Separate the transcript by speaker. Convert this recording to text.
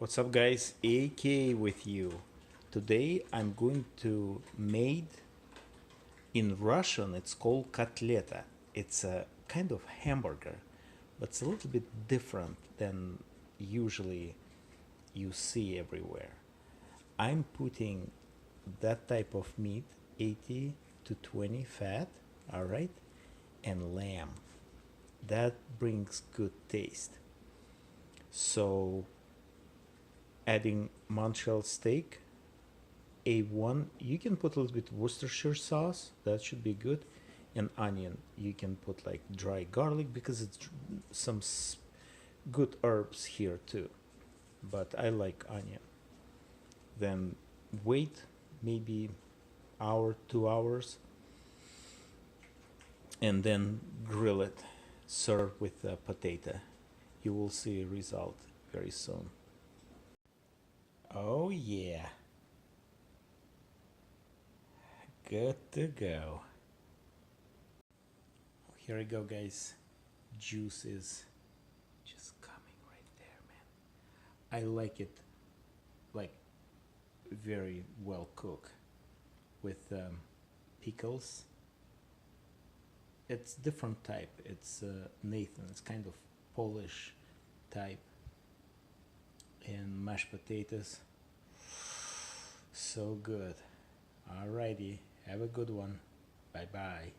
Speaker 1: What's up guys, AK with you. Today I'm going to made in Russian it's called kotleta. It's a kind of hamburger, but it's a little bit different than usually you see everywhere. I'm putting that type of meat 80 to 20 fat, all right, and lamb. That brings good taste. So adding Montreal steak, A1, you can put a little bit Worcestershire sauce, that should be good, and onion. You can put like dry garlic because it's some good herbs here too, but I like onion. Then wait maybe hour, 2 hours, and then grill it. Serve with a potato. You will see a result very soon. Oh yeah, good to go. Here we go guys. Juice is just coming right there, man. I like it like very well cooked with pickles. It's different type. It's Nathan. It's kind of Polish type, and mashed potatoes. So good. Alrighty. Have a good one. Bye bye.